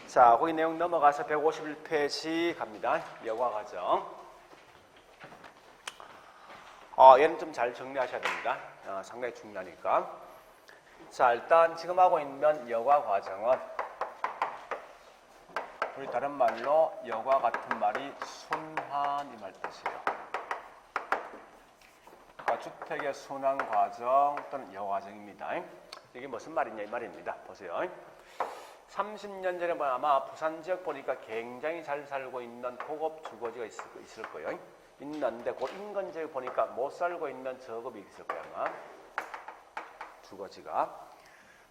자, 거기 내용 넘어가서 151페이지 갑니다. 여과 과정. 얘는 좀 잘 정리하셔야 됩니다. 상당히 중요하니까. 자, 일단 지금 하고 있는 여과 과정은 우리 다른 말로 여과 같은 말이 순환 이 말 뜻이에요. 그러니까 주택의 순환 과정 또는 여과정입니다. 이게 무슨 말이냐 이 말입니다. 보세요. 30년 전에 아마 부산 지역 보니까 굉장히 잘 살고 있는 고급 주거지가 있을 거예요. 있는데 그 인근 지역 보니까 못 살고 있는 저급이 있을 거예요. 아마 주거지가.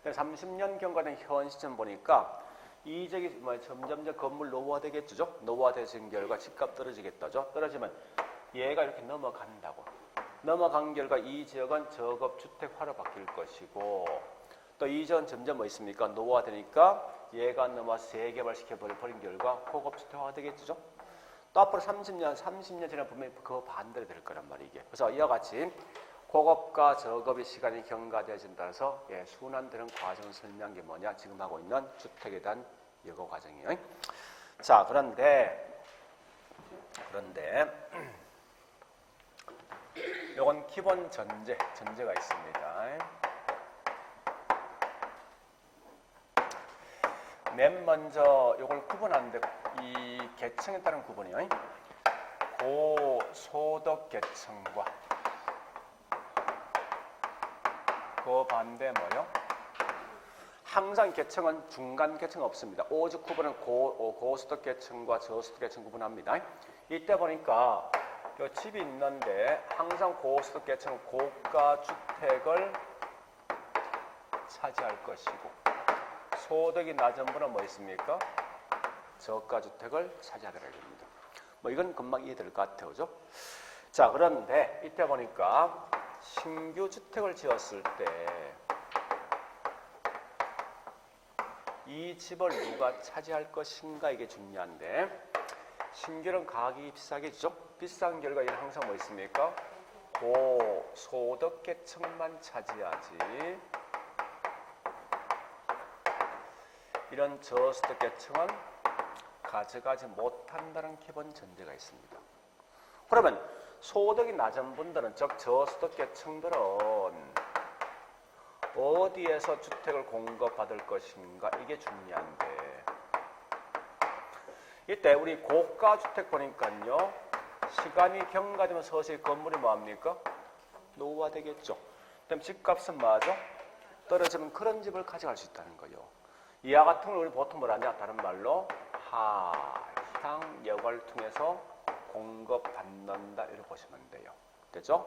30년 경과된 현 시점 보니까 이 지역이 점점 건물 노후화되겠죠. 노후화되는 결과 집값 떨어지겠다죠. 떨어지면 얘가 이렇게 넘어간다고. 넘어간 결과 이 지역은 저급 주택화로 바뀔 것이고 또 이 지역은 점점 뭐 있습니까? 노후화되니까 얘가 넘어와서 재개발시켜 버린 결과 고급 주택화가 되겠죠. 또 앞으로 30년 전에 보면 그 반대로 될 거란 말이에요. 이게. 그래서 이와 같이 고급과 저급의 시간이 경과되어진다 해서 순환되는 과정 설명한 게 뭐냐? 지금 하고 있는 주택에 대한 여과 과정이에요. 자, 그런데 요건 기본 전제가 있습니다. 맨 먼저 요걸 구분하는데 이 계층에 따른 구분이요. 고소득 계층과 그 반대 뭐요? 항상 계층은 중간 계층 없습니다. 오직 구분은 고소득 계층과 저소득 계층 구분합니다. 이때 보니까 요 집이 있는데 항상 고소득 계층은 고가 주택을 차지할 것이고 소득이 낮은 분은 뭐 있습니까? 저가 주택을 차지하게 됩니다. 뭐 이건 금방 이해될 것 같아요. 그죠? 자, 그런데 이때 보니까 신규 주택을 지었을 때 이 집을 누가 차지할 것인가 이게 중요한데 신규는 가격이 비싸겠죠? 비싼 결과 얘는 항상 뭐 있습니까? 고소득 계층만 차지하지 이런 저소득 계층은 가져가지 못한다는 기본 전제가 있습니다. 그러면 소득이 낮은 분들은 즉 저소득 계층들은 어디에서 주택을 공급받을 것인가 이게 중요한데 이때 우리 고가 주택 보니까요 시간이 경과되면 서서히 건물이 뭐합니까? 노후화되겠죠. 그럼 집값은 뭐하죠? 떨어지면 그런 집을 가져갈 수 있다는 거예요. 이와 같은 걸 우리 보통 뭐라냐? 다른 말로 하향 여과를 통해서 공급받는다 이렇게 보시면 돼요. 됐죠?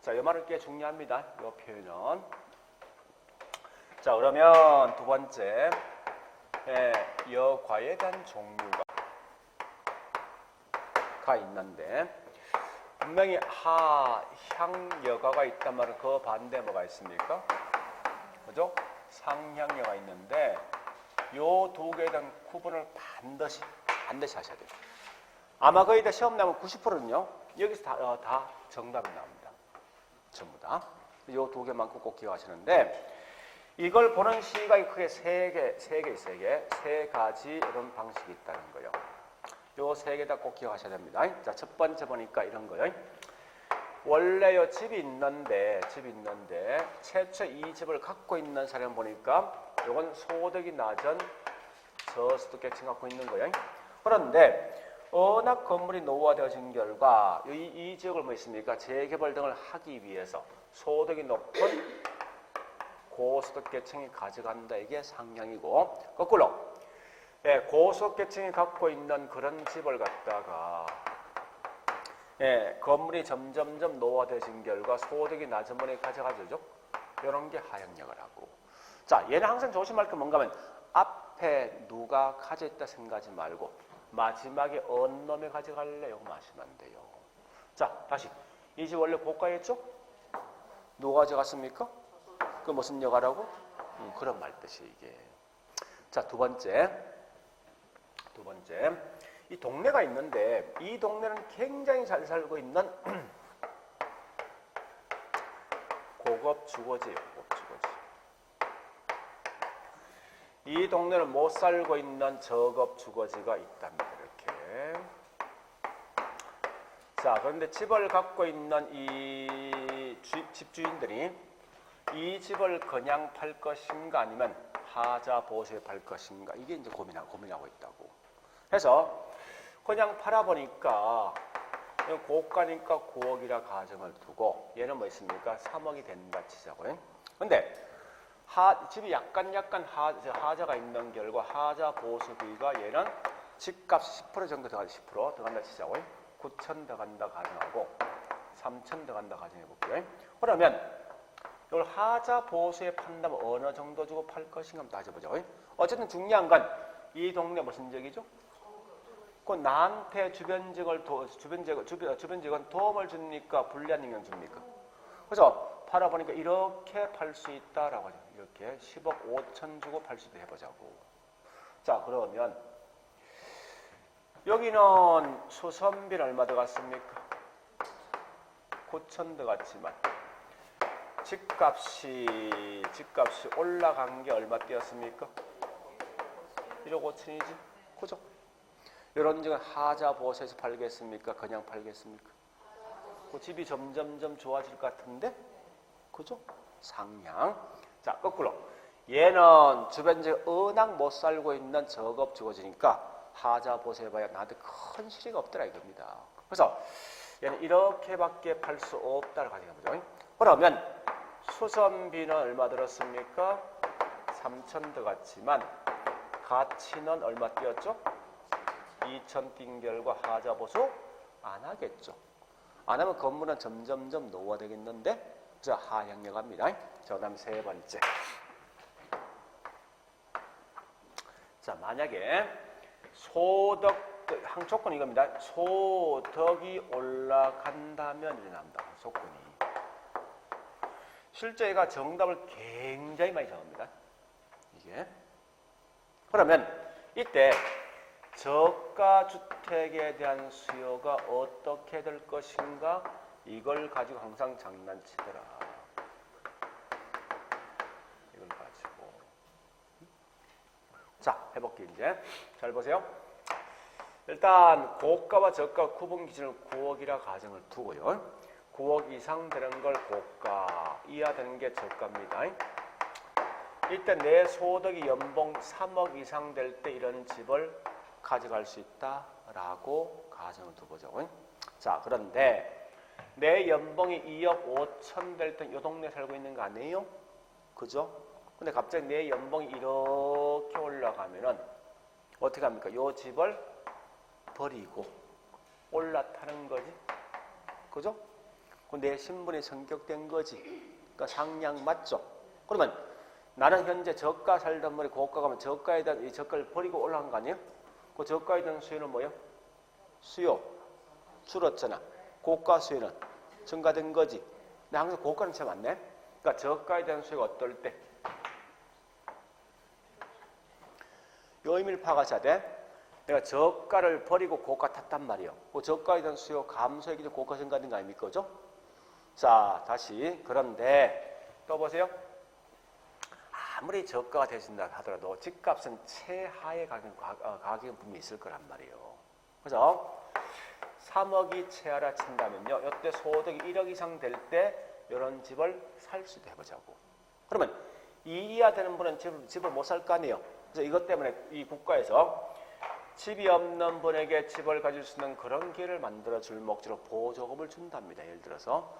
자, 이 말은 꽤 중요합니다. 이 표현은. 자, 그러면 두 번째 여과에 대한 종류가 있는데 분명히 하향 여과가 있단 말은 그 반대 뭐가 있습니까? 그죠? 상향여가 있는데 요 두 개에 대한 구분을 반드시 하셔야 돼요. 아마 거의 다 시험 나면 90%는요. 여기서 다 정답이 나옵니다. 전부 다. 요 두 개만 꼭 기억하시는데 이걸 보는 시각이 크게 세 가지 이런 방식이 있다는 거예요. 요 세 개 다 꼭 기억하셔야 됩니다. 자, 첫 번째 보니까 이런 거예요. 원래 요 집이 있는데 최초 이 집을 갖고 있는 사람 보니까 요건 소득이 낮은 저소득 계층 갖고 있는 거예요. 그런데 워낙 건물이 노후화되어진 결과 이 지역을 뭐 있습니까? 재개발 등을 하기 위해서 소득이 높은 고소득 계층이 가져간다. 이게 상향이고 거꾸로 고소득 계층이 갖고 있는 그런 집을 갖다가 건물이 점점점 노후화되어진 결과 소득이 낮은 분이 가져가죠. 이런 게 하향역을 하고. 자, 얘는 항상 조심할 게 뭔가 하면 앞에 누가 가져있다 생각하지 말고 마지막에 어느 놈이 가져갈래? 이거 마시면 안 돼요. 자, 다시. 이 집 원래 고가였죠? 누가 가져갔습니까? 그 무슨 여가라고? 그런 말 뜻이 이게. 자, 두 번째. 이 동네가 있는데 이 동네는 굉장히 잘 살고 있는 고급 주거지예요. 고급 주거지. 이 동네는 못 살고 있는 저급 주거지가 있답니다. 이렇게. 자, 그런데 집을 갖고 있는 이 집주인들이 이 집을 그냥 팔 것인가 아니면 하자 보수에 팔 것인가, 이게 이제 고민하고 있다고. 그래서 그냥 팔아보니까 고가니까 9억이라 가정을 두고, 얘는 뭐 있습니까? 3억이 된다 치자고요. 근데 집이 약간 하자가 있는 결과 하자 보수 비가 얘는 집값 10% 정도 들어간다, 10% 들어간다 치자고요. 9천 들어간다 가정하고 3천 들어간다 가정해볼게요. 그러면 이걸 하자 보수에 판다면 어느 정도 주고 팔 것인가 한번 따져보죠. 어쨌든 중요한 건 이 동네 무슨 지역이죠? 그 나한테 주변 지역은 도움을 줍니까? 불리한 영향 줍니까? 그래서 팔아보니까 이렇게 팔 수 있다라고 하죠. 이렇게 10억 5천 주고 팔 수 있다 해보자고. 자, 그러면 여기는 수선비는 얼마 들어갔습니까? 9천 들어갔지만 집값이 올라간 게 얼마 뛰었습니까? 1억 5천이지. 그죠? 이런 적은 하자 보수에서 팔겠습니까? 그냥 팔겠습니까? 그 집이 점점점 좋아질 것 같은데? 그죠? 상향. 자, 거꾸로. 얘는 주변지에 워낙 못 살고 있는 저급 주거지니까 하자 보수해 봐야 나한테 큰 실익이 없더라 이겁니다. 그래서 얘는 이렇게밖에 팔 수 없다를 가정해보죠. 그러면 수선비는 얼마 들었습니까? 3천 들어갔지만 가치는 얼마 뛰었죠? 2천 뛴 결과 하자 보수 안 하겠죠. 안 하면 건물은 점점점 노후화되겠는데, 그래서 하향력 합니다. 자, 그다음 세 번째. 자, 만약에 소득, 한 조건이 이겁니다. 소득이 올라간다면 이래 나옵니다. 조건이. 실제 얘가 정답을 굉장히 많이 정합니다. 이게. 그러면 이때 저가 주택에 대한 수요가 어떻게 될 것인가, 이걸 가지고 항상 장난치더라. 이걸 가지고. 자, 해볼게요. 이제 잘 보세요. 일단 고가와 저가 구분 기준을 9억이라 가정을 두고요. 9억 이상 되는 걸 고가, 이하 되는 게 저가입니다. 일단 내 소득이 연봉 3억 이상 될 때 이런 집을 가져갈 수 있다라고 가정을 두보죠. 자, 그런데 내 연봉이 2억 5천 될 때 이 동네 살고 있는 거 아니에요? 그죠? 근데 갑자기 내 연봉이 이렇게 올라가면은 어떻게 합니까? 이 집을 버리고 올라타는 거지. 그죠? 내 신분이 성격된 거지. 그러니까 상향 맞죠? 그러면 나는 현재 저가 살던 분이 고가 가면 저가에 대한 이 저가를 버리고 올라간 거 아니에요? 그 저가에 대한 수요는 뭐예요? 수요 줄었잖아. 고가 수요는 증가된 거지. 근데 항상 고가는 참 많네. 그러니까 저가에 대한 수요가 어떨 때? 요 의미를 파악하셔야 돼. 내가 저가를 버리고 고가 탔단 말이에요. 그 저가에 대한 수요 감소했기 때문에 고가 증가된 거 아닙니까? 그죠? 자, 다시. 그런데 또 보세요. 아무리 저가가 되신다 하더라도 집값은 최하의 가격은 분명히 있을 거란 말이에요. 그래서 3억이 최하라 친다면요, 이때 소득이 1억 이상 될 때 이런 집을 살 수도 해보자고. 그러면 2 이하 되는 분은 집을 못 살 거 아니에요. 그래서 이것 때문에 이 국가에서 집이 없는 분에게 집을 가질 수 있는 그런 기회를 만들어줄 목적으로 보조금을 준답니다. 예를 들어서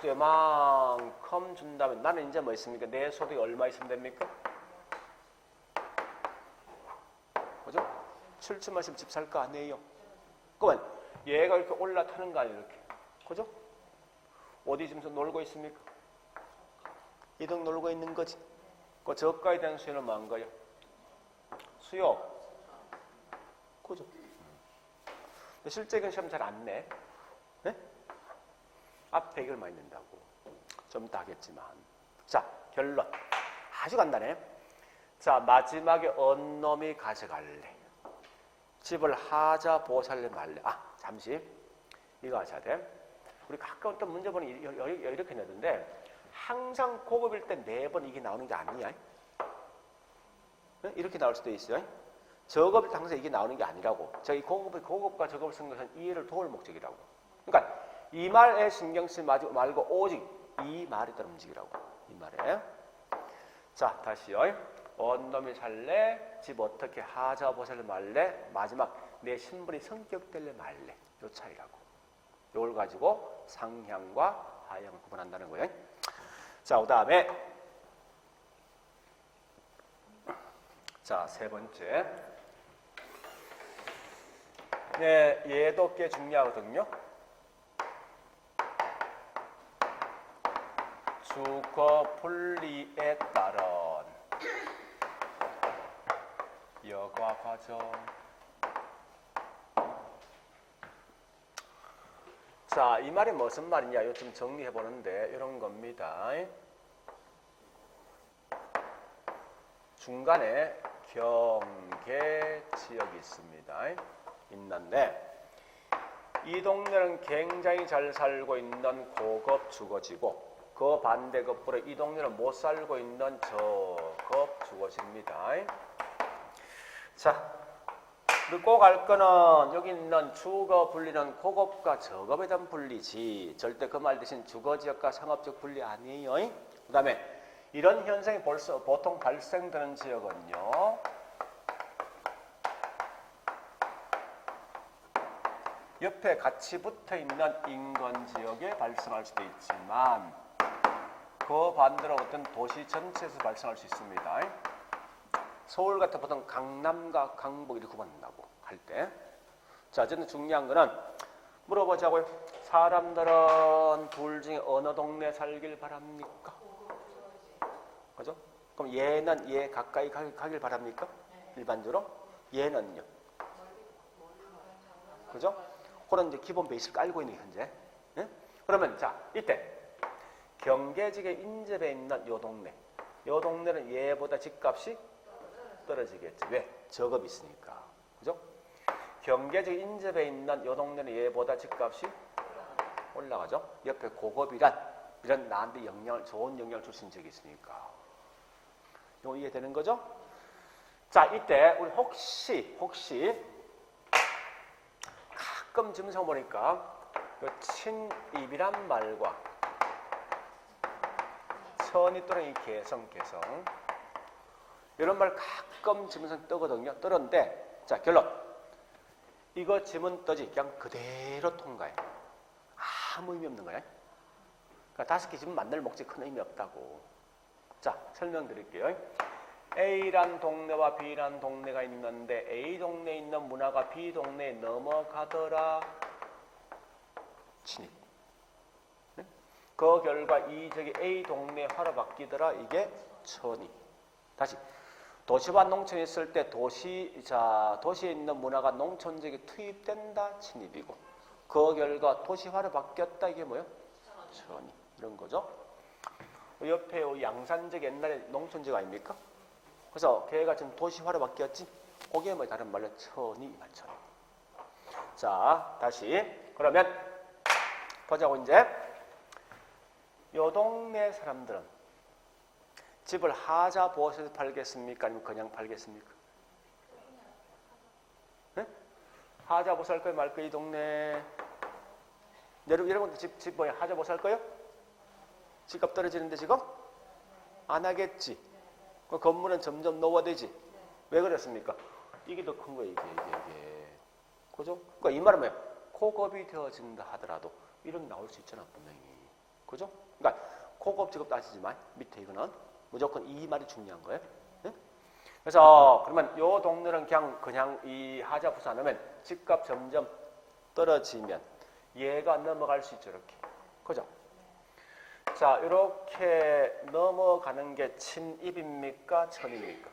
이만큼 준다면 나는 이제 뭐 있습니까? 내 소득이 얼마 있으면 됩니까? 그죠? 7천만 있으면 집 살 거 아니에요? 그러면 얘가 이렇게 올라타는 거 아니에요? 이렇게. 그죠? 어디 지금 놀고 있습니까? 이동 놀고 있는 거지. 그 저가에 대한 수요는 뭐한 거예요? 수요. 그죠? 근데 실제 이건 시험 잘 안 내. 네? 앞에 이걸 많이 낸다고. 좀 이따 하겠지만. 자, 결론. 아주 간단해. 자, 마지막에 언 놈이 가져갈래? 집을 하자, 보살래, 말래? 아, 잠시. 이거 하셔야 돼. 우리 가까운 또 문제 보니 이렇게 내던데, 항상 고급일 때 4번 이게 나오는 게 아니야. 이렇게 나올 수도 있어요. 저급일 때 항상 이게 나오는 게 아니라고. 저희 고급과 저급을 쓴 것은 이해를 도울 목적이라고. 그러니까 이 말에 신경 쓰지 말고 오직 이 말에 따라 움직이라고. 이 말에. 자, 다시요. 언놈이 살래? 집 어떻게 하자 보살래 말래? 마지막 내 신분이 성격될래 말래? 요 차이라고. 요걸 가지고 상향과 하향을 구분한다는 거예요. 자, 그 다음에 자, 세 번째. 네, 얘도 꽤 중요하거든요. 주거 분리에 따른 여과 과정. 자, 이 말이 무슨 말이냐? 이거 좀 정리해 보는데 이런 겁니다. 중간에 경계 지역이 있습니다. 있는데 이 동네는 굉장히 잘 살고 있는 고급 주거지고 그 반대급부로 이 동네는 못 살고 있는 저급 주거지입니다. 자, 우리 꼭 알 거는 여기 있는 주거 분리는 고급과 저급에 대한 분리지 절대 그 말 대신 주거지역과 상업지역 분리 아니에요. 그 다음에 이런 현상이 보통 발생되는 지역은요. 옆에 같이 붙어있는 인근지역에 발생할 수도 있지만 그 반대로 어떤 도시 전체에서 발생할 수 있습니다. 서울 같은 보통 강남과 강북 이렇게 구분한다고 할 때. 자, 어쨌든 중요한 거는 물어보자고요. 사람들은 둘 중에 어느 동네 살길 바랍니까? 그죠? 그럼 얘는 얘 가까이 가길 바랍니까? 일반적으로? 얘는요? 그죠? 그런 이제 기본 베이스를 깔고 있는 현재. 예? 그러면 자, 이때 경계지에 인접해 있는 요 동네. 요 동네는 얘보다 집값이 떨어지겠지. 왜? 저급이 있으니까. 그죠? 경계지에 인접해 있는 요 동네는 얘보다 집값이 올라가죠. 옆에 고급이란 이런 나한테 좋은 영향을 줄 수 있는 적이 있으니까. 이거 이해되는 거죠? 자, 이때 우리 혹시 가끔 점성 보니까 친입이란 말과 천이 또는 이 개성 이런 말 가끔 지문상 뜨거든요. 뜨는데 자, 결론 이거 지문 뜨지 그냥 그대로 통과해. 아무 의미 없는 거야. 그러니까 5개 지문 만날 목적이 큰 의미 없다고. 자, 설명드릴게요. A란 동네와 B란 동네가 있는데 A 동네에 있는 문화가 B 동네에 넘어가더라. 침입. 그 결과 이 저기 A 동네에 화로 바뀌더라. 이게 천이. 다시 도시와 농촌이 있을 때 도시에 있는 문화가 농촌 지역에 투입된다. 침입이고 그 결과 도시화로 바뀌었다. 이게 뭐예요? 천이. 이런 거죠. 옆에 양산적 옛날에 농촌지가 아닙니까? 그래서 걔가 지금 도시화로 바뀌었지. 그게 뭐 다른 말로 천이 이 말처럼. 자, 다시 그러면 보자고. 이제 요 동네 사람들은 집을 하자 보호해서 팔겠습니까? 아니면 그냥 팔겠습니까? 네? 하자 보호 살 거예요? 말 거예요? 이 동네 여러분 집 뭐야? 하자 보호 살 거예요? 집값 떨어지는데 지금? 안 하겠지. 그 건물은 점점 노후화되지. 왜 그랬습니까? 이게 더 큰 거예요. 이게. 그죠? 그러니까 이 말은 뭐예요? 고급이 되어진다 하더라도 이런 나올 수 있잖아 분명히. 그죠? 그러니까 고급 직업 따지지만 밑에 이거는 무조건 이 말이 중요한 거예요. 네? 그래서 그러면 요 동네는 그냥 이 하자 부사 안 하면 집값 점점 떨어지면 얘가 넘어갈 수 있죠. 이렇게. 그죠? 자, 이렇게 넘어가는 게 침입입니까? 천입니까?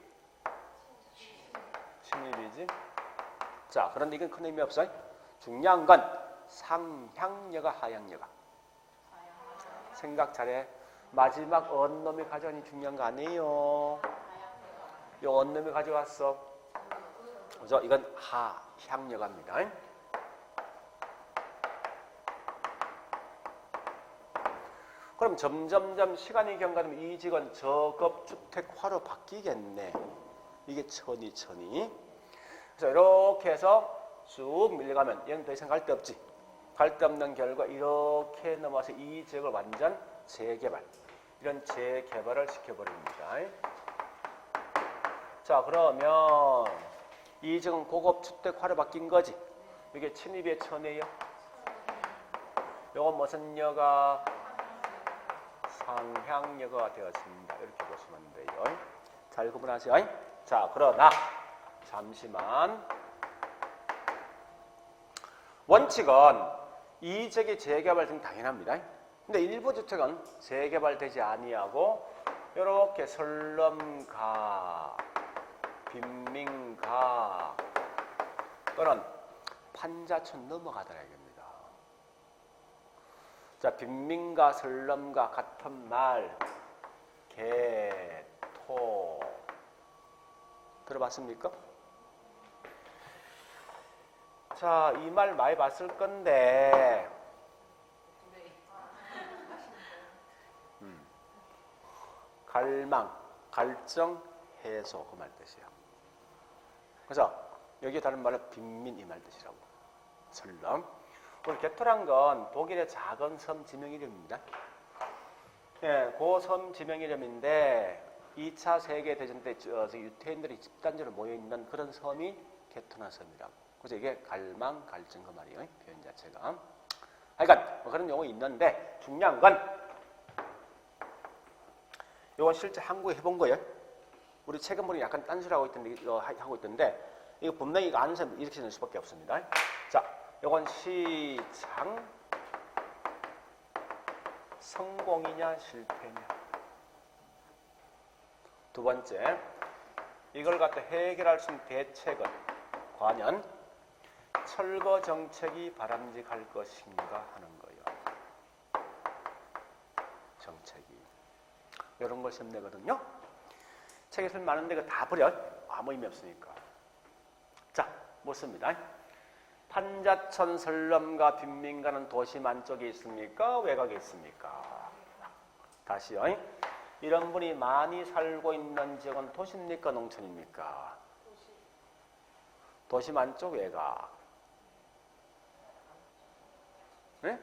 침입이지. 자, 그런데 이건 큰 의미 없어요. 중요한 건 상향여가 하향여가. 생각 잘해. 마지막 언놈이 가져가니 중요한 거 아니에요. 요 언놈이 가져왔어. 그죠? 이건 하향여가입니다. 그럼 점점점 시간이 경과되면 이 지역은 저급주택화로 바뀌겠네. 이게 천이. 그래서 이렇게 해서 쭉 밀려가면 얘는 더 이상 갈 데 없지. 갈 데 없는 결과 이렇게 넘어서 이 지역을 완전 재개발. 이런 재개발을 시켜버립니다. 자, 그러면 이 지역은 고급 주택화로 바뀐 거지. 이게 침입의 천이에요. 요건 무슨 여가? 상향여가가 되었습니다. 이렇게 보시면 돼요. 잘 구분하세요. 자, 그러나 잠시만. 원칙은 이 지역이 재개발되면 당연합니다. 근데 일부 주택은 재개발되지 아니하고 이렇게 설럼가, 빈민가 또는 판자촌 넘어가더라 이겁니다. 자, 빈민가, 설럼가 같은 말, 개, 토 들어봤습니까? 자, 이 말 많이 봤을 건데 갈망, 갈정, 해소 그 말 뜻이에요. 그래서 여기 다른 말로 빈민 이 말 뜻이라고. 설렁. 오늘 개토란 건 독일의 작은 섬 지명 이름입니다. 예, 그 섬 지명 이름인데 2차 세계대전 때 유태인들이 집단적으로 모여있는 그런 섬이 게토나 섬이라고. 그래서 이게 갈망, 갈증 그 말이에요. 표현 자체가. 하여간 뭐 그런 용어 있는데 중요한 건 이건 실제 한국에 해본 거예요. 우리 최근 보니 약간 딴소리 하고 있던데 이거 분명히 이거 아는 사람 이렇게 낼 수밖에 없습니다. 자, 이건 시장 성공이냐 실패냐. 두 번째, 이걸 갖다 해결할 수 있는 대책은 과연 철거 정책이 바람직할 것인가 하는 거예요. 정책이. 이런 걸 셈내거든요. 책에 설 많은데 그거 다 버려. 아무 의미 없으니까. 자, 묻습니다. 판자촌, 설럼가, 빈민가는 도심 안쪽에 있습니까? 외곽에 있습니까? 다시요. 이런 분이 많이 살고 있는 지역은 도시입니까? 농촌입니까? 도심 안쪽 외곽. 네?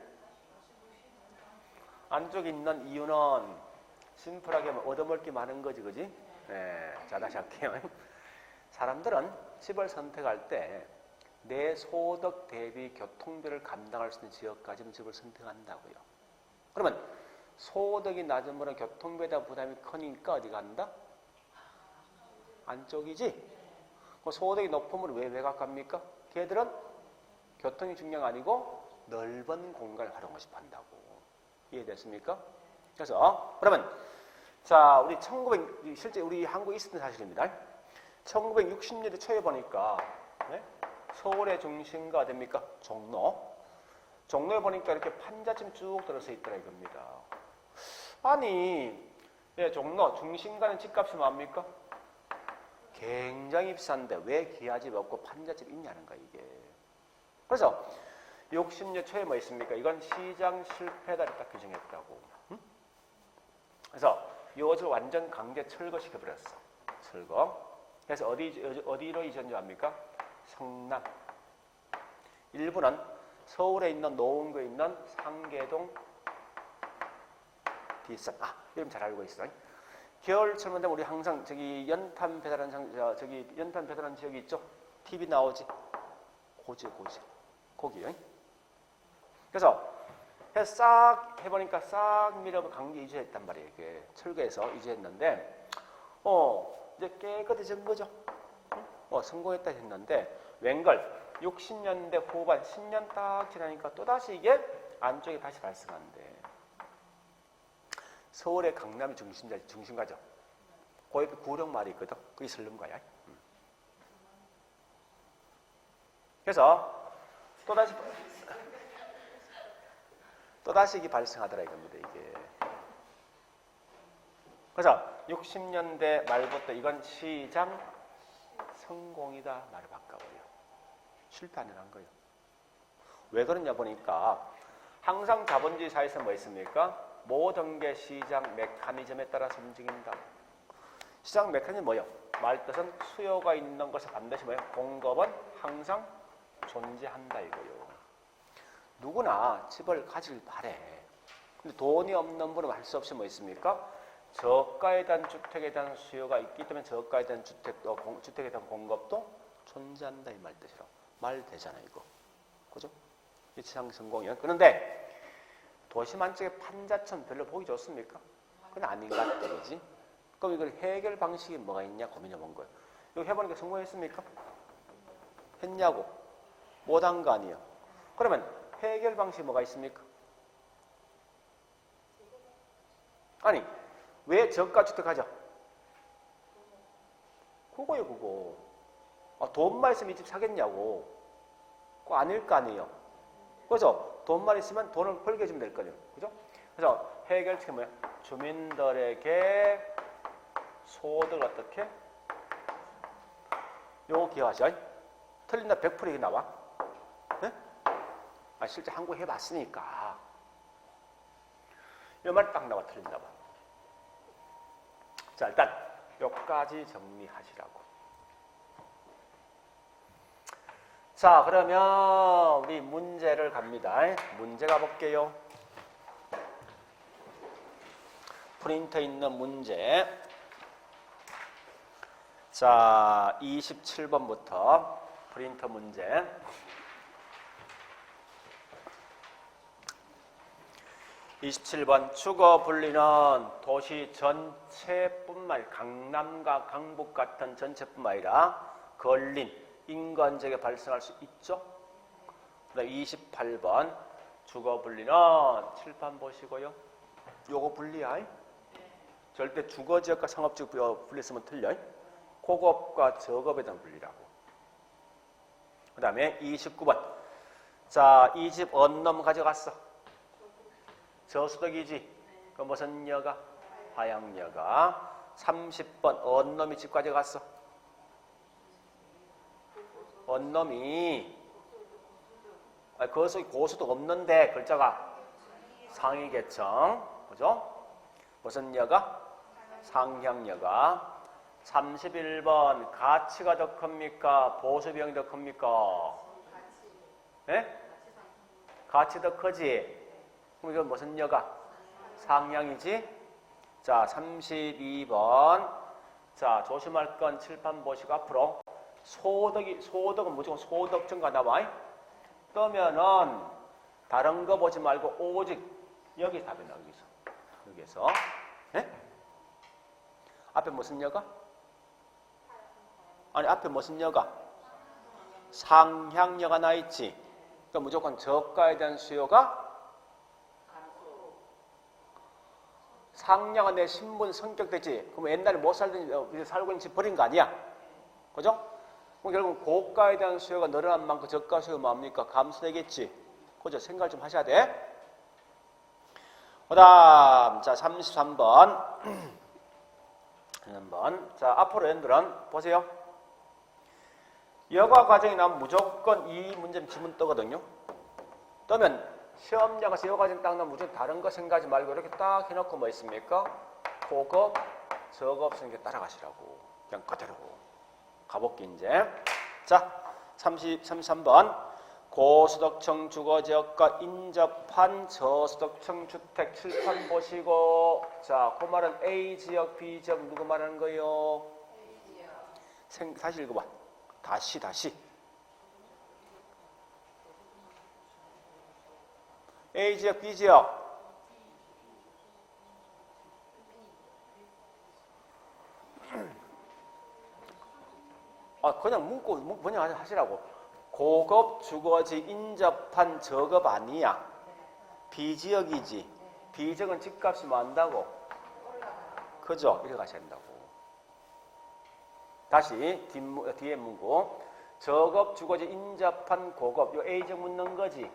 안쪽에 있는 이유는 심플하게 얻어먹을 게 많은 거지, 그지? 네, 자, 다시 할게요. 사람들은 집을 선택할 때 내 소득 대비 교통비를 감당할 수 있는 지역까지는 집을 선택한다고요. 그러면 소득이 낮은 분은 교통비에 대한 부담이 크니까 어디 간다? 안쪽이지? 소득이 높은 분은 왜 외곽 갑니까? 걔들은 교통이 중요한 거 아니고 넓은 공간을 활용하고 싶어 한다고. 이해됐습니까? 그래서 그러면 자, 우리 실제 우리 한국에 있었던 사실입니다. 1960년대 초에 보니까 네? 서울의 중심가 됩니까? 종로에 보니까 이렇게 판자촌 쭉 들어서 있더라 이겁니다. 아니, 네, 종로 중심가는 집값이 뭡니까? 굉장히 비싼데 왜 기아집 없고 판자집 있냐는 거야 이게. 그래서 60년 초에 뭐 있습니까? 이건 시장 실패다 딱 규정했다고. 응? 그래서 이것을 완전 강제 철거시켜버렸어. 철거. 그래서 어디로 이전을 합니까? 성남. 일부는 서울에 있는 노원구에 있는 상계동 뒷산. 이름 잘 알고 있어. 겨울철만 되면 우리 항상 저기 연탄 배달하는 지역이 있죠? TV 나오지? 고지. 거기요. 그래서 싹 해보니까 싹 밀어 강제 이주했단 말이에요. 이게 철거해서 이주했는데, 이제 깨끗해진 거죠. 성공했다 했는데, 웬걸 60년대 후반 10년 딱 지나니까 또다시 이게 안쪽에 다시 발생한대. 서울의 강남이 중심가죠. 그 옆에 구룡마을이 있거든. 그게 설렁가야. 그래서 또다시 이게 발생하더라 이겁니다. 이게. 그래서 60년대 말부터 이건 시장 성공이다 말을 바꿔버려. 실패 안 한 거예요. 왜 그러냐 보니까 항상 자본주의 사회에서 뭐 있습니까? 모든 게 시장 메커니즘에 따라서 움직인다. 시장 메커니즘 뭐예요? 말뜻은 수요가 있는 것에 반드시 뭐예요? 공급은 항상 존재한다 이거예요. 누구나 집을 가질 바래. 근데 돈이 없는 분은 할 수 없이 뭐 있습니까? 저가에 대한 주택에 대한 수요가 있기 때문에 저가에 대한 주택에 대한 공급도 존재한다 이 말뜻이라고. 말 되잖아 이거. 그죠? 이 시장 성공이요. 그런데 도심 한쪽에 판자촌 별로 보기 좋습니까? 그건 아닌 것 같아, 그지? 그럼 이걸 해결 방식이 뭐가 있냐 고민해 본 거예요. 이거 해보니까 성공했습니까? 했냐고? 못한 거 아니에요. 그러면 해결 방식이 뭐가 있습니까? 아니, 왜 저가주택 하죠? 그거예요, 그거. 아, 돈만 있으면 이 집 사겠냐고. 그거 아닐 거 아니에요. 그래서 돈만 있으면 돈을 벌게 주면 될 거예요. 그죠? 그래서 해결책이 뭐야? 주민들에게 소득을 어떻게? 요거 기억하시죠? 틀린다 100% 이게 나와? 네? 아, 실제 한국 해봤으니까. 이 말 딱 나와 틀린다 봐. 자, 일단 여기까지 정리하시라고. 자, 그러면 우리 문제를 갑니다. 문제 가볼게요. 프린터에 있는 문제. 자, 27번부터 프린터 문제. (27번) 주거 분리는 도시 전체뿐만 아니라 강남과 강북 같은 전체뿐만 아니라 걸린 인간적에 발생할 수 있죠. 그다음 28번 주거 분리는 칠판 보시고요. 요거 분리야. 절대 주거지역과 상업지역 분리했으면 틀려. 고급과 저급에 대한 분리라고. 그 다음에 29번. 자, 이 집 언놈 가져갔어. 저수덕이지. 그 무슨 여가? 하양여가. 30번 언놈이 집 가져갔어. 언놈이 고수도 없는데 글자가 상위계층. 그죠? 무슨 여가? 상향여가. 31번 가치가 더 큽니까? 보수비용이 더 큽니까? 네? 가치 더 크지? 그럼 이건 무슨 여가? 상향이지? 자, 32번. 자, 조심할 건 칠판 보시고 앞으로 소득은 무조건 소득 증가 나와. 뜨면은 다른 거 보지 말고 오직 여기 답이 나와. 여기서. 네? 앞에 무슨 여가? 아니, 앞에 무슨 여가? 상향여가 나 있지. 그러니까 무조건 저가에 대한 수요가 상향은 내 신분 성격 되지. 그럼 옛날에 못 살던 살고 있는 집 버린 거 아니야? 그죠? 그럼 결국 고가에 대한 수요가 늘어난 만큼 저가 수요가 뭡니까? 감소되겠지. 그죠? 생각을 좀 하셔야 돼. 그 다음, 자, 33번. 자, 앞으로 여러분들은 보세요. 여가 과정이 나면 무조건 이 문제는 지문 뜨거든요. 뜨면 시험장에서 여가 과정 딱 나면 무조건 다른 거 생각하지 말고 이렇게 딱 해놓고 뭐 있습니까? 고급, 저급 생각 따라가시라고. 그냥 그대로. 가볼게 이제. 자, 33번. 고소득층 주거지역과 인접한 저소득층 주택 칠판 보시고, 자, 그 말은 A지역, B지역 누구 말하는 거예요? A지역. 다시 읽어봐. 다시. A지역, B지역. 그냥 문구 번역하시라고. 고급 주거지 인접한 저급 아니야. B지역이지. B지역은 집값이 뭐 한다고? 그죠? 이렇게 가셔야 된다고. 다시 뒤에 문구. 저급 주거지 인접한 고급. 요 A지역 묻는 거지.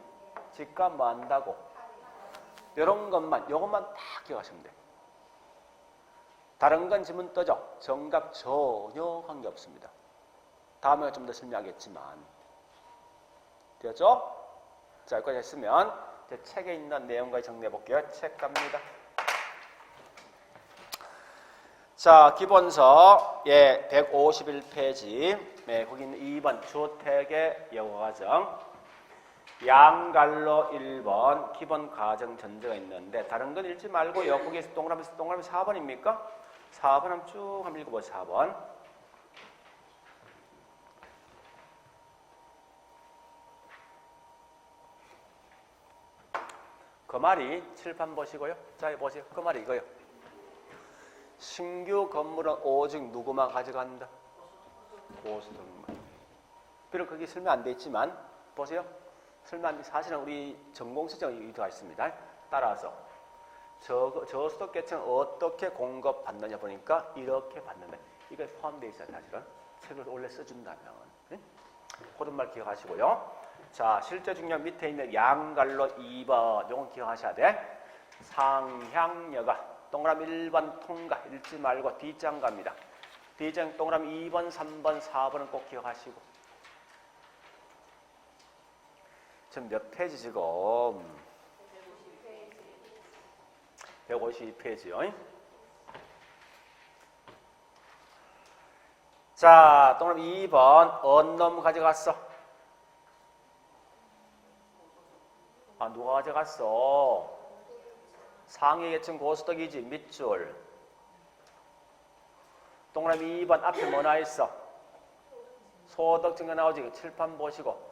집값 뭐 한다고? 요런 것만, 요것만 딱 기억하시면 돼. 다른 건 지문 떠죠? 정답 전혀 관계없습니다. 다음에 좀 더 설명하겠지만. 되었죠? 자, 여기까지 했으면 제 책에 있는 내용까지 정리해 볼게요. 책 갑니다. 자, 기본서 151페이지. 거기 있는 2번 주택의 여과정. 양갈로 1번 기본 가정 전제가 있는데 다른 건 읽지 말고요. 거기에서 동그라미 4번입니까? 4번 한번 쭉 한번 읽어보세요. 4번. 그 말이 칠판 보시고요. 자, 보세요. 그 말이 이거요. 신규 건물은 오직 누구만 가져간다? 고수들만. 비록 거기 설명 안 돼 있지만 보세요. 설명 사실은 우리 전공서적인 의도가 있습니다. 따라서 저수도계층은 어떻게 공급받느냐 보니까 이렇게 받는다. 이거 포함되어 있어요. 사실은 책을 원래 써준다면. 그런 말 기억하시고요. 자, 실제 중요한 밑에 있는 양갈로 2번 요건 기억하셔야 돼. 상향여가 동그라미 1번 통과 읽지 말고 D장 갑니다. D장 동그라미 2번, 3번, 4번은 꼭 기억하시고. 지금 몇 페이지 지금? 152페이지요. 자, 동그라미 2번 언놈 가져갔어. 아, 누가 가져갔어? 상위계층 고수덕이지 밑줄. 동그라미 2번 앞에 뭐 나있어? 소득 증가 나오지. 칠판 보시고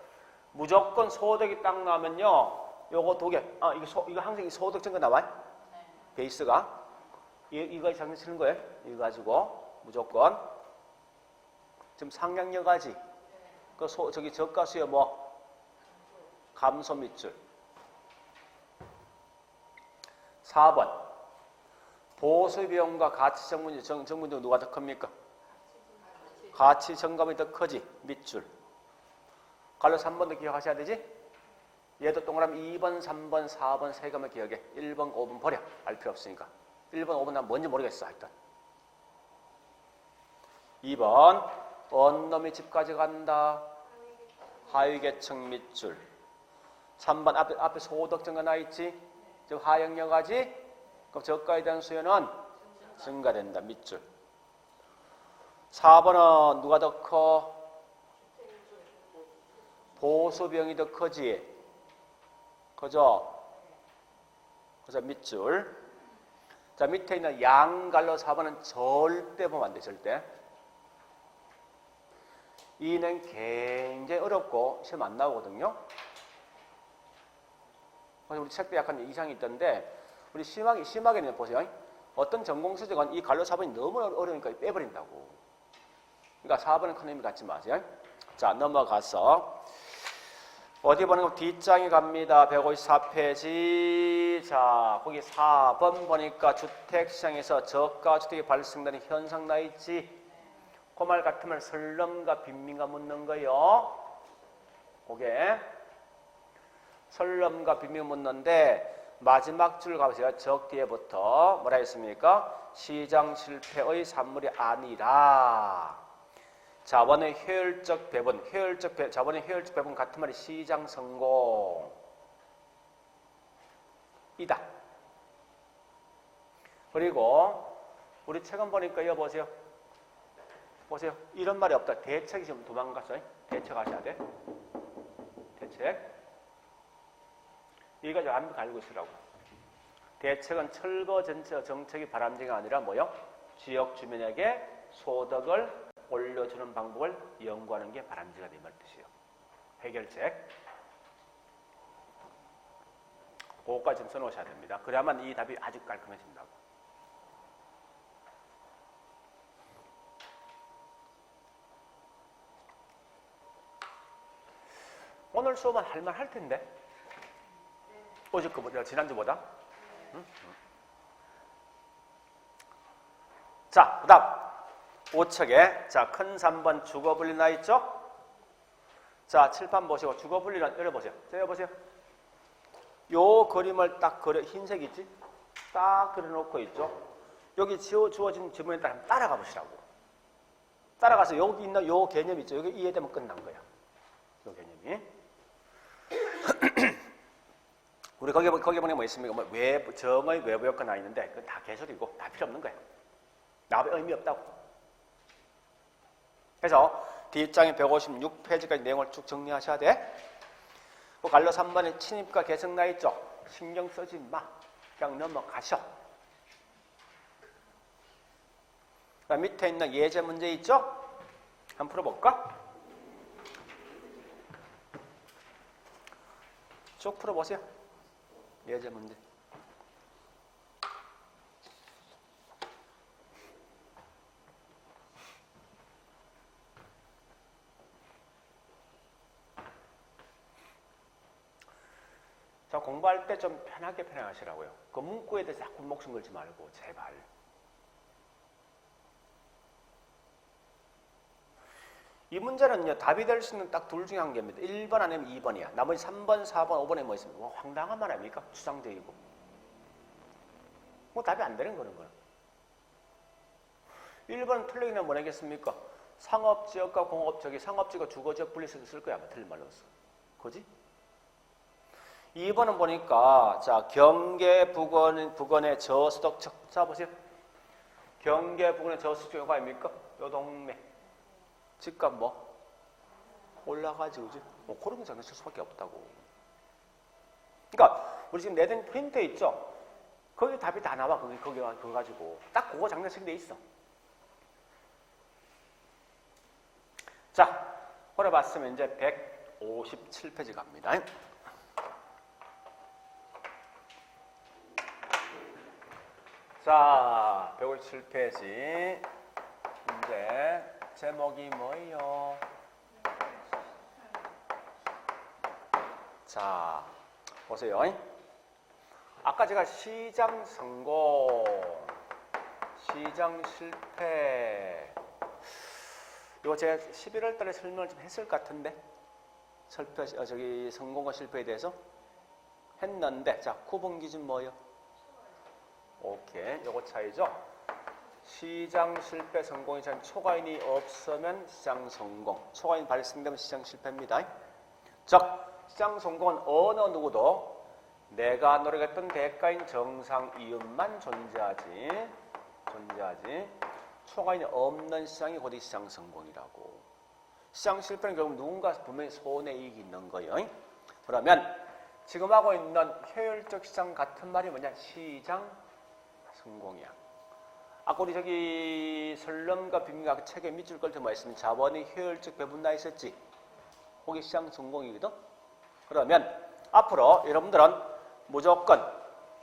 무조건 소득이 딱 나오면요 요거 두 개. 아, 이거 항상 소득 증가 나와요? 네. 베이스가 이거 장면 치는 거예요. 이거 가지고 무조건 지금 상향여가지. 네. 그 저기 저가수요 뭐 감소 밑줄. 4번 보수비용과 가치정문이 정문 중 누가 더 큽니까? 가치정감이 더 크지 밑줄. 갈로 3번도 기억하셔야 되지? 얘도 동그라미 2번, 3번, 4번 세 개만 기억해. 1번, 5번 버려. 알 필요 없으니까. 1번, 5번 난 뭔지 모르겠어. 일단 2번 언놈이 집까지 간다. 하위계층 밑줄. 3번 앞에 소득증가 나있지? 즉 하향여가지. 그럼 저가에 대한 수요는 증가된다. 밑줄. 4번은 누가 더 커? 보수비용이 더 크지. 그죠? 그래서 밑줄. 자, 밑에 있는 양갈로 4번은 절대 보면 안 돼. 절대. 이는 굉장히 어렵고 시험 안 나오거든요. 우리 책도 약간 이상이 있던데 우리 심하게는 보세요. 어떤 전공서적은 이 갈로 4번이 너무 어려우니까 빼버린다고. 그러니까 4번은 큰 의미 갖지 마세요. 자, 넘어가서 어디 보는 거 뒷장에 갑니다. 154페이지. 자, 거기 4번 보니까 주택시장에서 저가주택이 발생되는 현상 나있지. 그 말 같으면 설렘과 빈민가 묻는 거요. 그게 설렘과 빈민가 묻는데 마지막 줄 가보세요. 적 뒤에부터 뭐라 했습니까? 시장 실패의 산물이 아니라 자본의 효율적 배분, 자본의 효율적 배분 같은 말이 시장 성공이다. 그리고 우리 최근 보니까 이거 보세요. 이런 말이 없다. 대책이 지금 도망갔어요. 대책하셔야 돼. 대책. 이거 안 알고 있으라고. 대책은 철거 전체 정책이 바람직이 아니라 뭐요? 지역 주민에게 소득을 올려주는 방법을 연구하는 게 바람직하다 이 말 뜻이에요. 해결책. 그거까지 좀 써놓으셔야 됩니다. 그래야만 이 답이 아주 깔끔해진다고. 오늘 수업은 할만 할 텐데. 어저께보다 지난주보다. 응? 자, 그 다음 5척에 자, 큰 3번 주거분리 나 있죠? 자, 칠판 보시고 주거분리는 열어보세요. 자, 열어보세요. 요 그림을 딱 그려, 흰색 있지? 딱 그려놓고 있죠? 여기 주어진 지문에 따라가 보시라고. 따라가서 여기 있는 요 개념 있죠? 여기 이해되면 끝난 거야. 요 개념이. 우리 거기 보면 뭐 있습니까? 뭐 정의 외부 여건 나 있는데 그건 다 개소리고 다 필요 없는 거예요. 나비 의미 없다고. 그래서 뒷장에 156페이지까지 내용을 쭉 정리하셔야 돼. 그 갈로 3번에 침입과 개성 나 있죠? 신경 쓰지 마. 그냥 넘어가셔. 밑에 있는 예제 문제 있죠? 한번 풀어볼까? 쭉 풀어보세요. 예제 문제. 자, 공부할 때 좀 편하게 하시라고요. 그 문구에 대해서 자꾸 목숨 걸지 말고 제발. 이 문제는요, 답이 될 수 있는 딱 둘 중에 한 개입니다. 1번 아니면 2번이야. 나머지 3번, 4번, 5번에 뭐 있습니까? 뭐 황당한 말 아닙니까? 추상적이고. 뭐 답이 안 되는 거는 거야. 1번 틀리기는 뭐라겠습니까? 상업지역과 공업지역이 상업지역과 주거지역 분리해서 쓸 거야. 아마 틀린 말로써. 그지? 2번은 보니까 자 경계 부근의 저수도적. 자 보세요. 경계 부근의 저수도가 아닙니까? 요 동네. 집값 뭐? 올라가지, 그지? 뭐 그런 거 장난칠 수밖에 없다고. 그러니까 우리 지금 내던 프린터 있죠? 거기 답이 다 나와. 거기 그거 가지고 딱 그거 장난치는 데 있어. 자, 풀어봤으면 이제 157페이지 갑니다. 자, 157페이지 문제 제목이 뭐예요? 자, 보세요. 아까 제가 시장 성공, 시장 실패 이거 제가 11월 달에 설명을 좀 했을 것 같은데 성공과 실패에 대해서 했는데 자, 구분 기준 뭐예요? 오케이, 요거 차이죠? 시장 실패 성공이 전 초과인이 없으면 시장 성공, 초과인 발생되면 시장 실패입니다. 즉, 시장 성공은 어느 누구도 내가 노력했던 대가인 정상 이윤만 존재하지 초과인이 없는 시장이 곧 시장 성공이라고. 시장 실패는 결국 누군가 분명히 손해이익이 있는 거예요. 그러면 지금 하고 있는 효율적 시장 같은 말이 뭐냐? 시장 성공이야. 아까 우리 저기 설럼과 빈민가 책에 밑줄 걸 때 뭐 했으면 자본이 효율적 배분 나 있었지? 거기 시장 성공이거든? 그러면 앞으로 여러분들은 무조건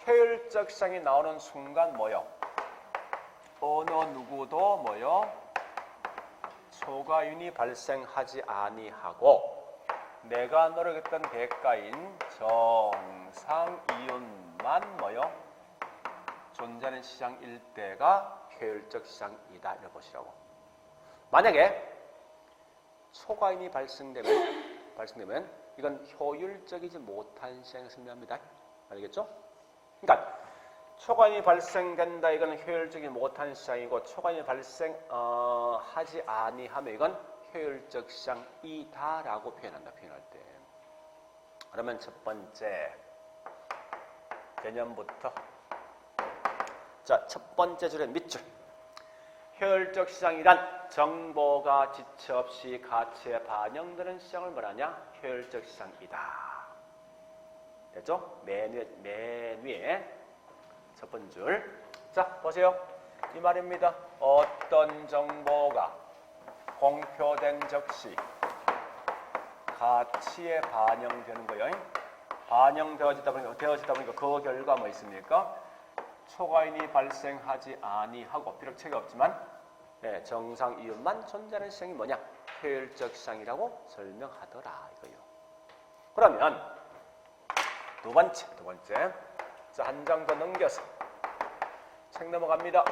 효율적 시장이 나오는 순간 뭐요? 어느 누구도 뭐요? 초과윤이 발생하지 아니하고 내가 노력했던 대가인 정상이윤만 뭐요? 존재하는 시장 일대가 효율적 시장이다. 이렇게 보시라고. 만약에 초과인이 발생되면 이건 효율적이지 못한 시장을 의미합니다. 알겠죠? 그러니까 초과인이 발생된다. 이건 효율적이지 못한 시장이고 초과인이 발생하지 아니하면 이건 효율적 시장이다라고 표현한다. 표현할 때. 그러면 첫 번째 개념부터. 자, 첫 번째 줄의 밑줄. 효율적 시장이란 정보가 지체 없이 가치에 반영되는 시장을 말하냐? 효율적 시장이다. 됐죠? 맨 위에 첫 번째 줄. 자, 보세요. 이 말입니다. 어떤 정보가 공표된 즉시 가치에 반영되는 거예요. 반영되어지다 보니까 그 결과 뭐 있습니까? 초과인이 발생하지 아니하고 비록 책이 없지만 정상 이윤만 존재하는 시장이 뭐냐? 효율적 시장이라고 설명하더라 이거요. 그러면 두 번째. 자, 한 장 더 넘겨서 책 넘어갑니다.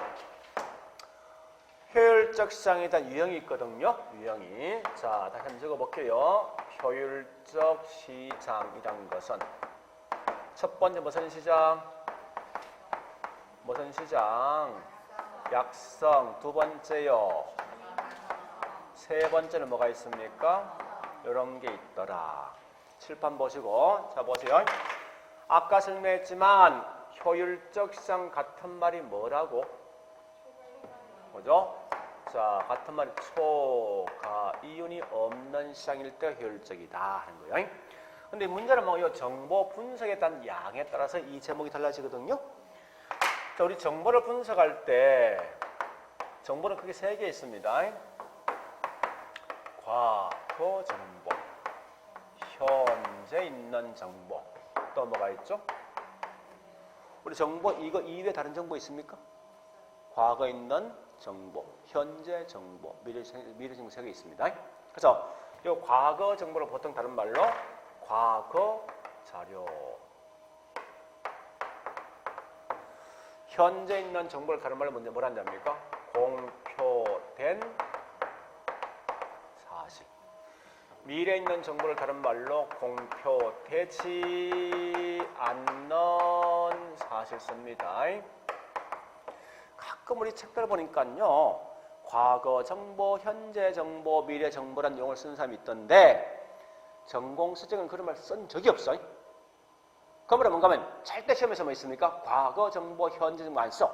효율적 시장에 대한 유형이 있거든요. 유형이. 자, 다시 한번 적어볼게요. 효율적 시장이란 것은 첫 번째 무슨 시장? 약성. 두 번째요. 세 번째는 뭐가 있습니까? 이런 게 있더라. 칠판 보시고. 자, 보세요. 아까 설명했지만 효율적 시장 같은 말이 뭐라고? 그죠? 자, 같은 말이 초가 이윤이 없는 시장일 때 효율적이다 하는 거예요. 근데 문제는 뭐 이 정보 분석에 대한 양에 따라서 이 제목이 달라지거든요. 자, 우리 정보를 분석할 때 정보는 크게 3개 있습니다. 과거 정보, 현재 있는 정보, 또 뭐가 있죠? 우리 정보 이거 이외에 다른 정보 있습니까? 과거 있는 정보, 현재 정보, 미래 정보 3개 있습니다. 그래서 이 과거 정보를 보통 다른 말로 과거 자료, 현재 있는 정보를 다른 말로 먼저 뭐라 한답니까? 공표된 사실. 미래에 있는 정보를 다른 말로 공표되지 않는 사실 씁니다. 가끔 우리 책들 보니까요, 과거 정보, 현재 정보, 미래 정보라는 용어를 쓰는 사람이 있던데 전공서적은 그런 말 쓴 적이 없어요. 그러면 뭔가 하면 절대 시험에서 뭐 있습니까? 과거 정보, 현재 정보 안 써.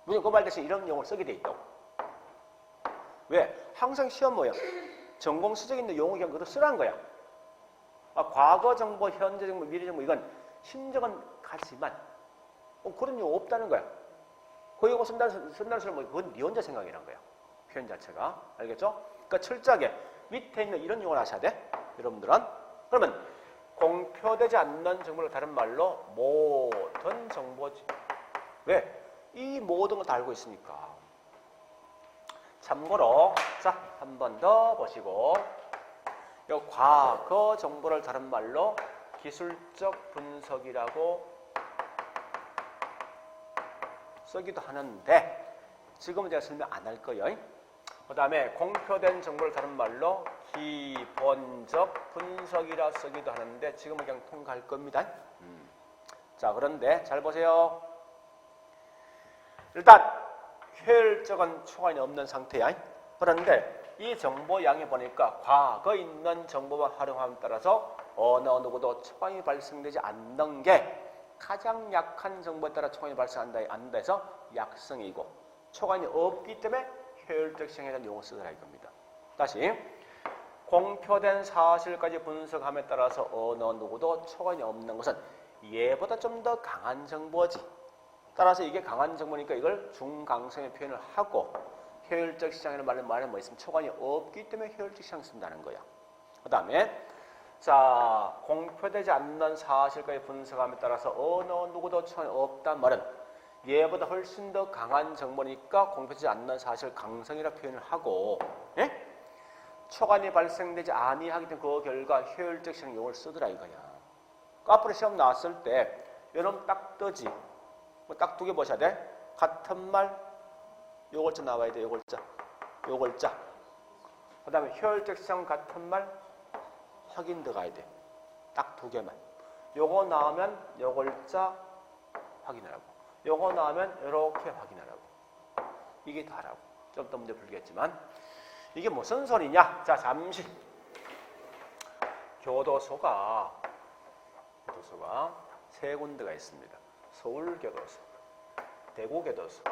무조건 그 말 대신 이런 용어를 쓰게 돼 있다고. 왜? 항상 시험 뭐야? 전공서적에 있는 용어 그냥 그대로 쓰라는 거야. 과거 정보, 현재 정보, 미래 정보 이건 심정은 가지만 그런 용어 없다는 거야. 그 용어 쓴다는 소리는 뭐 그건 네 혼자 생각이란 거야. 표현 자체가. 알겠죠? 그러니까 철저하게 밑에 있는 이런 용어를 하셔야 돼. 여러분들은. 그러면 공표되지 않는 정보를 다른 말로 모든 정보지. 왜? 이 모든 걸 다 알고 있으니까. 참고로 자, 한 번 더 보시고 이 과거 정보를 다른 말로 기술적 분석이라고 쓰기도 하는데 지금은 제가 설명 안 할 거예요. 그 다음에 공표된 정보를 다른 말로 기본적 분석이라 쓰기도 하는데 지금은 그냥 통과할 겁니다. 자, 그런데 잘 보세요. 일단 효율적인 초과이 없는 상태야. 그런데 이 정보 양에 보니까 과거 있는 정보만 활용함에 따라서 어느 누구도 초과이 발생되지 않는 게 가장 약한 정보에 따라 초과이 발생한다 해서 약성이고 초과이 없기 때문에 효율적 시행에 대한 용어 쓰더라 이겁니다. 다시 공표된 사실까지 분석함에 따라서 어느 누구도 초과이 없는 것은 얘보다 좀 더 강한 정보지. 따라서 이게 강한 정보니까 이걸 중강성의 표현을 하고 효율적 시장이라는 말은 뭐 있으면 초과이 없기 때문에 효율적 시장 쓴다는 거야. 그 다음에 자, 공표되지 않는 사실까지 분석함에 따라서 어느 누구도 초과이 없단 말은 얘보다 훨씬 더 강한 정보니까 공표되지 않는 사실 강성이라 표현을 하고 예? 초과이 발생되지 아니하기 때문에 그 결과 효율적 시장 용어를 쓰더라 이거야. 앞으로 시험 나왔을 때 여러분 딱 뜨지. 뭐 딱 2개 보셔야 돼. 같은 말 요걸자 나와야 돼. 요걸자. 그 다음에 효율적 시장 같은 말 확인 들어가야 돼. 딱 2개만. 요거 나오면 요걸자 확인하라고. 요거 나오면 이렇게 확인하라고. 이게 다라고. 좀 더 문제 풀겠지만 이게 무슨 소리냐? 자, 잠시 교도소가 3군데가 있습니다. 서울교도소, 대구교도소,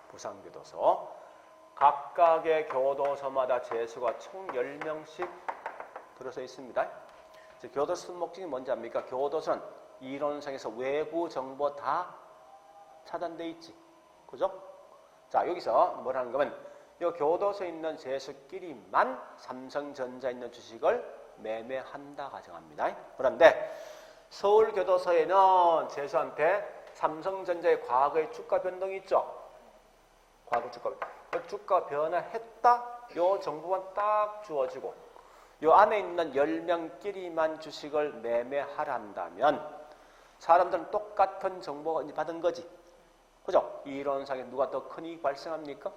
부산교도소. 각각의 교도소마다 재수가 총 10명씩 들어서 있습니다. 교도소 목적이 뭔지 압니까? 교도소는 이론상에서 외부 정보 다 차단돼 있지. 그죠? 자, 여기서 뭐라는 거면 이 교도소에 있는 재수끼리만 삼성전자에 있는 주식을 매매한다 가정합니다. 그런데 서울교도소에는 재수한테 삼성전자의 과거의 주가 변동이 있죠. 과거 주가 변동. 그 주가 변화했다. 요 정보만 딱 주어지고 요 안에 있는 10명끼리만 주식을 매매하라 한다면 사람들은 똑같은 정보가 받은 거지. 그죠? 이론상에 누가 더 큰 이익 발생합니까?